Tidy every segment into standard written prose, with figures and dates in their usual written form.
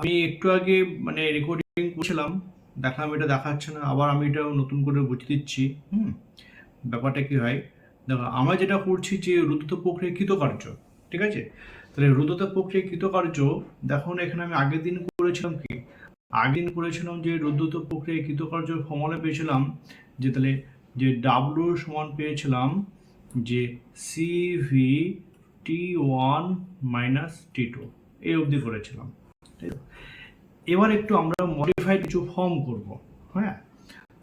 আমি একটু আগে মানে রেকর্ডিং করছিলাম, দেখলাম এটা দেখাচ্ছে না, আবার আমি এটা নতুন করে বুঝিয়ে দিচ্ছি। ব্যাপারটা কি হয় দেখো, আমরা যেটা করছি যে রুদ্রত প্রক্রিয়া কৃতকার্য, ঠিক আছে? তাহলে রুদ্রত প্রক্রিয়া কৃতকার্য, দেখো না এখানে আমি আগের দিন করেছিলাম কি, আগের দিন করেছিলাম যে রুদ্রত প্রক্রিয়া কৃতকার্য ফর্মুলা পেয়েছিলাম যে তাহলে যে ডাব্লু সমান পেয়েছিলাম যে সিভি T1 মাইনাস T2, এই অবধি করেছিলাম, তাই তো? এবার একটু আমরা মডিফাইড কিছু ফর্ম করব। হ্যাঁ,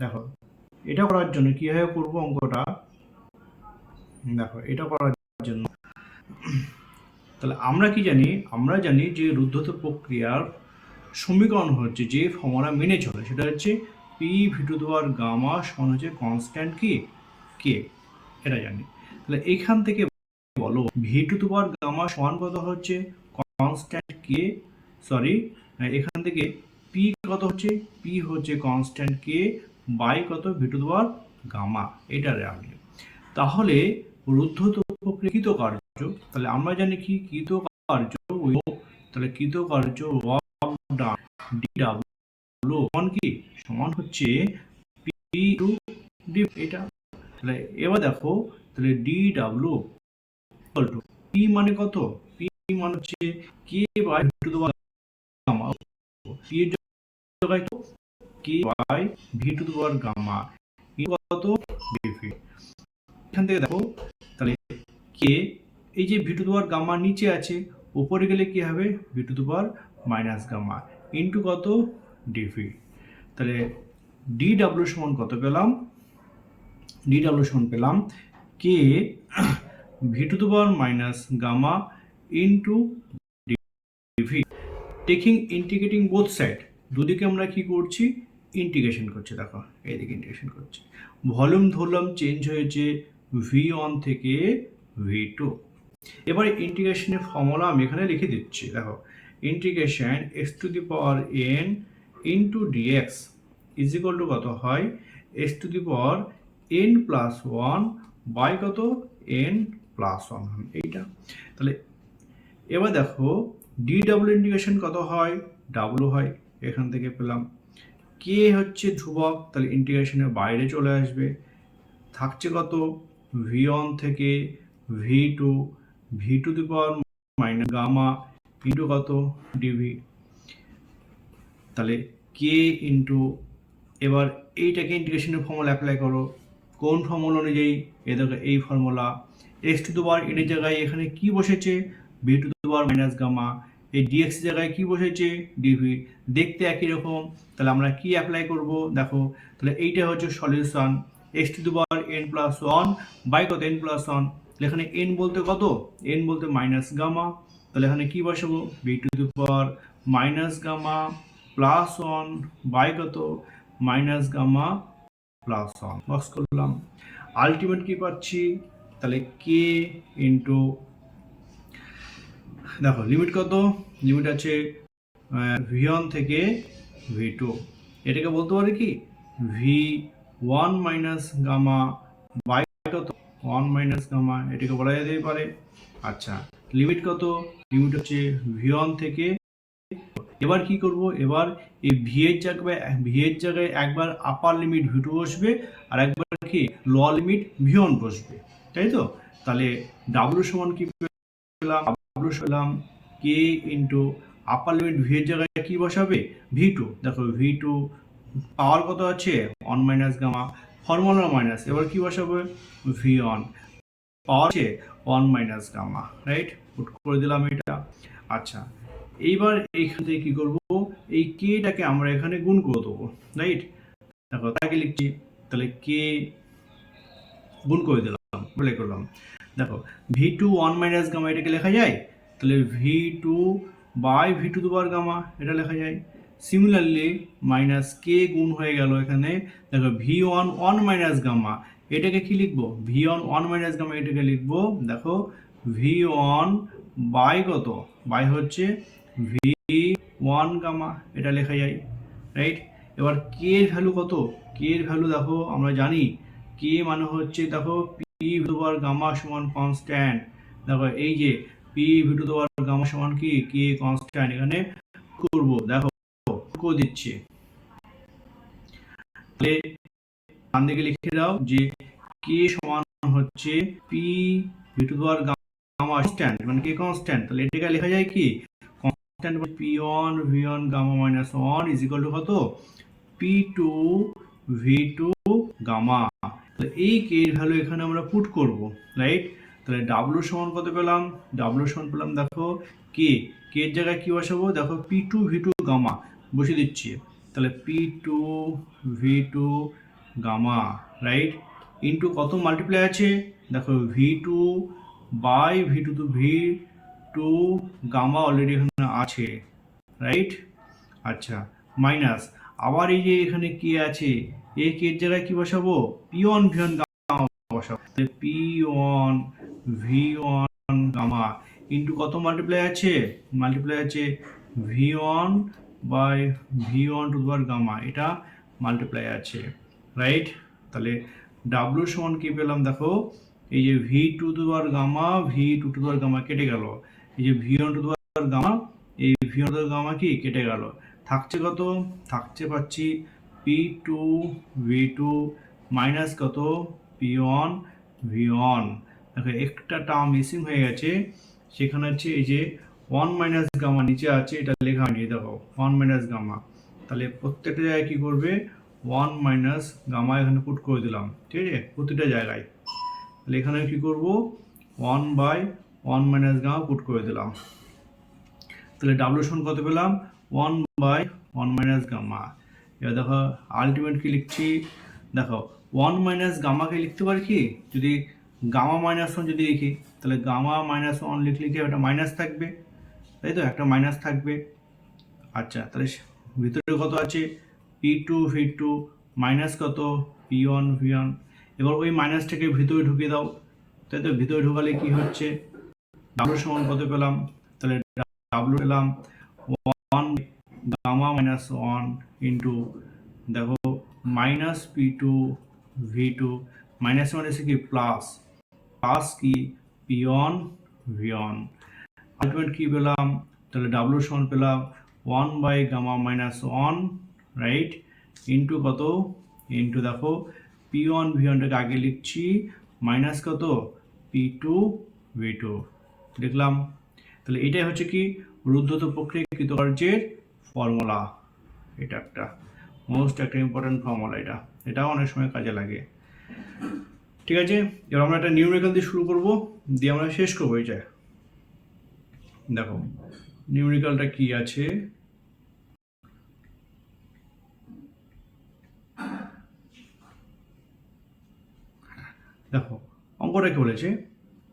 দেখো এটা করার জন্য কিভাবে করব অঙ্কটা, দেখো এটা করার জন্য তাহলে আমরা কি জানি, আমরা জানি যে রুদ্ধত প্রক্রিয়ার সমীকরণ হচ্ছে যে ফর্মুলা মেনে চলে সেটা হচ্ছে P V to the power gamma সমান হচ্ছে কনস্ট্যান্ট কি কে, এটা জানি। তাহলে এখান থেকে বলো V to the power gamma সমান কত হচ্ছে কনস্ট্যান্ট কে, সরি এখান থেকে পি কত হচ্ছে, পি হচ্ছে কনস্ট্যান্ট কে বাই কত V to the power gamma, এটা রাখলে তাহলে রুদ্ধত প্রক্রিয়া কৃতকার্য, তাহলে আমরা জানি কি কৃতকার্য, তাহলে কৃতকার্য ওয়ার্ক ডান ডি ডাব্লিউ সমান কি সমান হচ্ছে পি টু ডি, এটা। তাহলে এবার দেখো তাহলে d W equal to P মানে কত, পি মানে হচ্ছে K by V to the power gamma, P এর জায়গায় K by V to the power gamma কত ডিভি। এখান থেকে দেখো তাহলে কে, এই যে V to the power gamma নিচে আছে, উপরে গেলে কি হবে V to the power minus gamma into কত ডিভি। তাহলে ডি ডাব্লিউ সমান কত পেলাম, ডি ডাব্লিউ সমান পেলাম কে V to the power minus gamma into dV, taking integrating both side, দুদিকে আমরা কি করছি ইন্টিগ্রেশন করছি, দেখো এইদিকে ইন্টিগ্রেশন করছি, ভলিউম ধরলাম চেঞ্জ হয়েছে V1 থেকে V2। এবারে ইন্টিগ্রেশনের ফর্মুলা আমি এখানে লিখে দিচ্ছি, দেখো integration x to the power n into dx is equal to কত হয় x to the power n plus one by কত n প্লাস ওয়ান, এইটা। তাহলে এবার দেখো ডি ডাব্লিউ ইন্টিগ্রেশন কত হয় ডাব্লু হয়, এখান থেকে পেলাম কে হচ্ছে ধ্রুবক, তাহলে ইন্টিগ্রেশনের বাইরে চলে আসবে, থাকছে কত V1 থেকে V2 V to the power minus gamma into কত ডিভি, তাহলে কে ইন্টু, এবার এইটাকে ইন্টিগ্রেশনের ফর্মুলা অ্যাপ্লাই করো, কোন ফর্মুলা অনুযায়ী, এ দেখো এই formula x to the power n এর জায়গায় এখানে কি বসেছে V to the power minus gamma, এই ডিএক্স জায়গায় কি বসেছে ডিভি, দেখতে একই রকম, তাহলে আমরা কি অ্যাপ্লাই করব দেখো, তাহলে এইটা হচ্ছে solution x to the power n plus one by কত এন প্লাস ওয়ান, এখানে এন বলতে কত, এন বলতে মাইনাস গামা, তাহলে এখানে কি বসাবো V to the power minus gamma plus one by কত minus gamma plus one, box করলাম, আলটিমেট কি পাচ্ছি তাহলে কে ইন্টু, দেখো লিমিট কত, লিমিট আছে V1 থেকে V2, এটাকে বলতে পারি কি V1 মাইনাস গামা বাই কত 1 মাইনাস গামা, এটাকে বলা যেতেই পারে। আচ্ছা লিমিট কত, লিমিট হচ্ছে V1 থেকে, এবার কি করব, এবার এই ভি এর জায়গায় একবার আপার লিমিট V2 বসবে আর একবার কি লোয়ার লিমিট V1 বসবে, তাই তো? তাহলে ডাব্লিউ সমান কি পেলাম, ডাব্লিউ পেলাম কে ইন্টু আপার লিমিট ভি এর জায়গায় কি বসাবে V2, দেখো V2 পাওয়ার কত আছে 1 মাইনাস গামা, ফর্মুলা মাইনাস, এবার কি বসাবে V1 পাওয়ার আছে 1 মাইনাস গামা, রাইট, পুট করে দিলাম এটা। আচ্ছা এইবার এইখান থেকে কি করব, এই কেটাকে আমরা এখানে গুণ করে দেবো, রাইট, দেখো তাকে লিখছি, তাহলে কে গুণ করে দিলাম, বলে করলাম, দেখো V2 1 মাইনাস গামা এটাকে লেখা যায়, তাহলে V2 by V2 the power gamma এটা লেখা যায়। সিমিলারলি মাইনাস কে গুণ হয়ে গেল এখানে, দেখো V1 1 মাইনাস গামা এটাকে কি লিখবো V1 1 মাইনাস গামা এটাকে লিখবো, দেখো V1 বাই কত, বাই হচ্ছে V1 গামা এটা লেখা যায়, রাইট। এবার কে এর ভ্যালু কত, কে এর ভ্যালু দেখো আমরা জানি কে মানে হচ্ছে দেখো P V to power gamma সমান কনস্ট্যান্ট, দেখো এই যে P V to power gamma সমান কি কে কনস্ট্যান্ট, এখানে করব, দেখো করে দিচ্ছি। তাহলে ডান দিকে লিখে দাও যে কে সমান হচ্ছে P V to power gamma constant, মানে কে কনস্ট্যান্ট, তাহলে এটাকে লেখা যায় কি constant P on V on gamma minus one is equal to কত P two V two gamma. তাহলে এই কে এর ভ্যালু এখানে আমরা পুট করব, রাইট। তাহলে ডাব্লু সমান কত পেলাম, ডাব্লু সমান পেলাম দেখো কে, কে এর জায়গায় কি বসাবো, দেখো P two V two gamma বসিয়ে দিচ্ছি। তাহলে P two V two gamma, right, into কত মাল্টিপ্লাই আছে, দেখো V two by V two, তো ভি টু গামা অলরেডি এখানে আছে, রাইট। আচ্ছা, মাইনাস আবার এই যে এখানে কি আছে, এই কে এর জায়গায় কি বসাবো, P one V one gamma বসাবো। P one V one gamma into কত মাল্টিপ্লাই আছে, মাল্টিপ্লাই আছে V one by V one to power gamma, এটা মাল্টিপ্লাই আছে, রাইট। তাহলে ডাব্লু সমান কি পেলাম, দেখো এই যে V two to power gamma, V two to power gamma কেটে গেল, এই যে V one to power gamma, এই V one to power gamma কি কেটে গেল, থাকছে কত, থাকছে পাচ্ছি P two V two minus কত পি ওয়ান ভি ওয়ান। দেখো একটা টার্ম মিসিং হয়ে গেছে, সেখানে হচ্ছে এই যে ওয়ান মাইনাস গামা নিচে আছে, এটা লেখা হয়নি, দেখো ওয়ান মাইনাস গামা। তাহলে প্রত্যেকটা জায়গায় কি করবে, ওয়ান মাইনাস গামা এখানে পুট করে দিলাম, ঠিক আছে, প্রতিটা জায়গায়। তাহলে এখানে কি করব, one by one minus gamma put করে দিলাম। তাহলে ডাব্লু সমান কত পেলাম, one by one minus gamma. এবার দেখো আলটিমেট কি লিখছি, দেখো ওয়ান মাইনাস গামাকে লিখতে পারি কি, যদি গামা মাইনাস ওয়ান যদি লিখি, তাহলে গামা মাইনাস ওয়ান লিখলে কি একটা মাইনাস থাকবে, তাই তো, একটা মাইনাস থাকবে। আচ্ছা, তাহলে ভিতরে কত আছে, P two V two minus কত পি ওয়ান ভি ওয়ান। এবার ওই মাইনাসটাকে ভিতরে ঢুকিয়ে দাও, তাই তো, ভিতরে ঢুকালে কি হচ্ছে, ডাব্লু সমান কত পেলাম, তাহলে ডাব্লু পেলাম one gamma minus one into দেখো minus P two V two, minus মানে কি প্লাস, প্লাস কি P one V one. Ultimate কি পেলাম, তাহলে ডাব্লু সমান পেলাম one by gamma minus one, right, into কত, ইন্টু দেখো পি ওয়ান ভি ওয়ানটাকে আগে লিখছি, মাইনাস কত পি টু ভি টু লিখলাম। তাহলে এটাই হচ্ছে কি রুদ্ধত প্রক্রিয়া কৃতকার্যের ফর্মুলা, এটা একটা মোস্ট একটা ইম্পর্টেন্ট ফর্মুলা, এটাও অনেক সময় কাজে লাগে। ঠিক আছে, এবার আমরা একটা নিউমেরিক্যাল দিয়ে শুরু করব, দিয়ে আমরা শেষ করবো এটা। দেখো নিউমেরিক্যালটা কি আছে, দেখো অঙ্কটা কি বলেছে,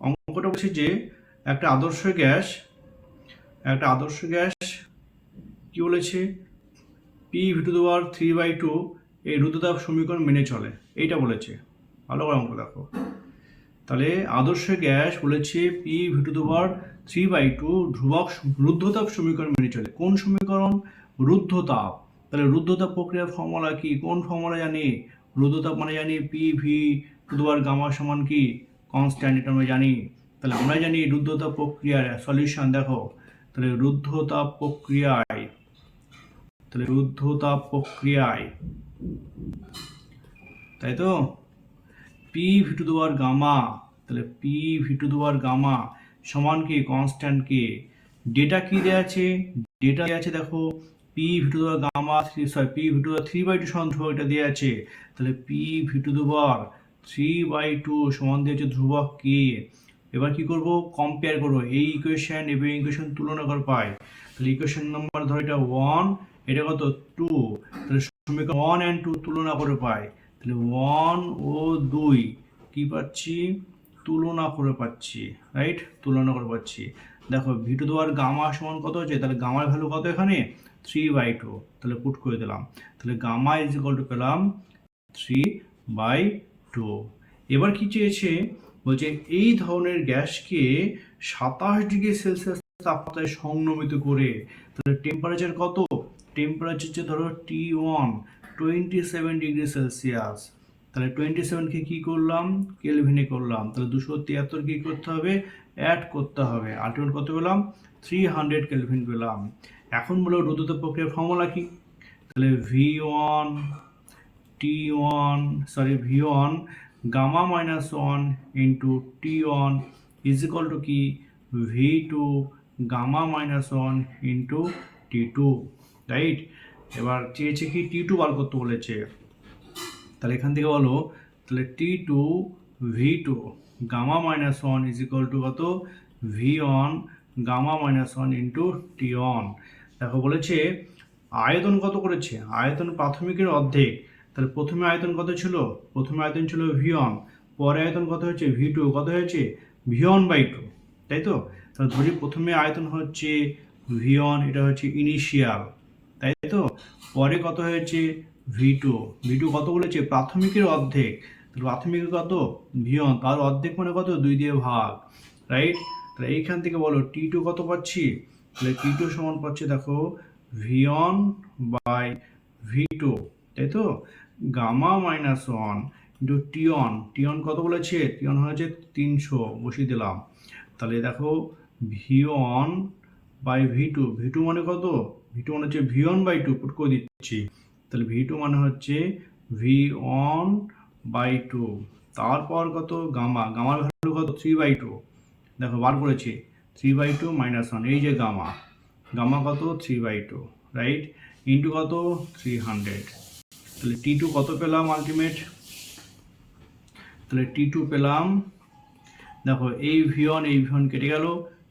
অঙ্কটা বলছে যে একটা আদর্শ গ্যাস কি বলেছে, P V to the power 3/2 এই রুদ্ধতাপ সমীকরণ মেনে চলে, এইটা বলেছে। ভালো করে অঙ্ক দেখো, তাহলে আদর্শ গ্যাস বলেছে P V to the power 3/2 ধ্রুবক রুদ্ধতাপ সমীকরণ মেনে চলে। কোন সমীকরণ, রুদ্ধতাপ। তাহলে রুদ্ধতাপ প্রক্রিয়ার ফর্মুলা কি, কোন ফর্মুলা জানি, রুদ্ধতাপ মানে জানি P V to the power gamma সমান কি কনস্ট্যান্ট, এটা আমরা জানি। তাহলে আমরা জানি রুদ্ধতাপ প্রক্রিয়ার সলিউশন, দেখো তাহলে রুদ্ধতাপ প্রক্রিয়ায়, তাই তো P V to the power gamma, তাহলে P V to the power gamma সমান কি কনস্ট্যান্ট কে, ডেটা কি দেওয়া আছে, ডেটা দেওয়া আছে দেখো P V to the power gamma P V to the power 3/2 সমান ধ্রুবক, এটা দেওয়া আছে। তাহলে P V to the power 3/2 সমান দেওয়া আছে ধ্রুবক কে। এবার কি করব, কম্পেয়ার করব এই ইকুয়েশন এবং ইকুয়েশন তুলনা করে পাই। তাহলে ইকুয়েশন নাম্বার ধরো এটা 1, এটা কত 2, তাহলে সমীকরণ 1 and 2 তুলনা করে পাই। তাহলে 1 ও 2 কি পাচ্ছি, তুলনা করে পাচ্ছি, রাইট, তুলনা করে পাচ্ছি। দেখো V to the power gamma সমান কত হচ্ছে, তাহলে গামার ভ্যালু কত এখানে 3/2, তাহলে পুট করে দিলাম। তাহলে গামা ইজ ইকুয়াল টু পেলাম 3/2। এবার কি চেয়েছে, বলছে এই ধরনের গ্যাসকে 27 ডিগ্রি সেলসিয়াস তাপমাত্রায় সংনমিত করে, তাহলে টেম্পারেচার কত, টেম্পারেচার হচ্ছে ধরো T1 27 ডিগ্রি সেলসিয়াস। তাহলে 27কে কি করলাম, কেলভিনে করলাম, তাহলে 273 কি করতে হবে, অ্যাড করতে হবে, আলটিমেট কত পেলাম 300 কেলভিন পেলাম। এখন বলো রুদ্ধত প্রক্রিয়ার ফর্মুলা কি? তাহলে V1 gamma minus 1 into T1 is equal to কি V2 gamma minus 1 into T2, right? এবার চেয়েছে কি T2 বার করতে বলেছে, তাহলে এখান থেকে বলো তাহলে T2 V2 gamma minus 1 is equal to কত V1 gamma minus 1 into T1। দেখো বলেছে আয়তন কত করেছে, আয়তন প্রাথমিকের অর্ধেক। তাহলে প্রথমে আয়তন কত ছিল? প্রথমে আয়তন ছিল V1, পরে আয়তন কত হয়েছে V2, কত হয়েছে V1/2, তাই তো? তাহলে ধরি প্রথমে আয়তন হচ্ছে V1, এটা হচ্ছে ইনিশিয়াল, তাই তো? পরে কত হয়েছে V2 কত বলেছে প্রাথমিকের অর্ধেক, তাহলে প্রাথমিকের কত V1, তার অর্ধেক মানে কত 2 দিয়ে ভাগ, রাইট? তাহলে এইখান থেকে বলো T2 কত পাচ্ছি, তাহলে T2 সমান পাচ্ছে দেখো V1/V2, তাই তো? গামা মাইনাস 1 ইন্টু T1 কত বলেছে, T1 হচ্ছে 300, বসিয়ে দিলাম। তাহলে দেখো V1/V2 মানে কত, V2 মানে হচ্ছে V1/2, পুট করে দিচ্ছি। তাহলে V2 মানে হচ্ছে V1/2, তারপর কত গামার ভ্যালু কত 3/2, দেখো বার করেছি 3/2 মাইনাস 1, এই যে গামা কত 3/2, রাইট? ইন্টু কত 300। তাহলে T2 কত পেলাম আলটিমেট, তাহলে T2 পেলাম দেখো এই V1 কেটে গেল,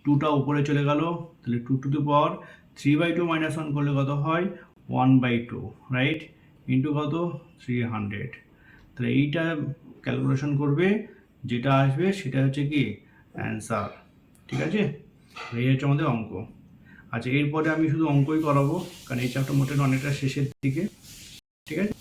2টা উপরে চলে গেল, তাহলে 2 টু দি পাওয়ার 3/2 মাইনাস 1 করলে কত হয় 1/2, রাইট? ইন্টু কত 300। তাহলে এইটা ক্যালকুলেশন করবে, যেটা আসবে সেটা হচ্ছে কি অ্যান্সার, ঠিক আছে? এই হচ্ছে আমাদের অঙ্ক। আচ্ছা, এরপরে আমি শুধু অঙ্কই করাবো, কারণ এই চ্যাপ্টার মোটামুটি অনেকটা শেষের দিকে, ঠিক আছে?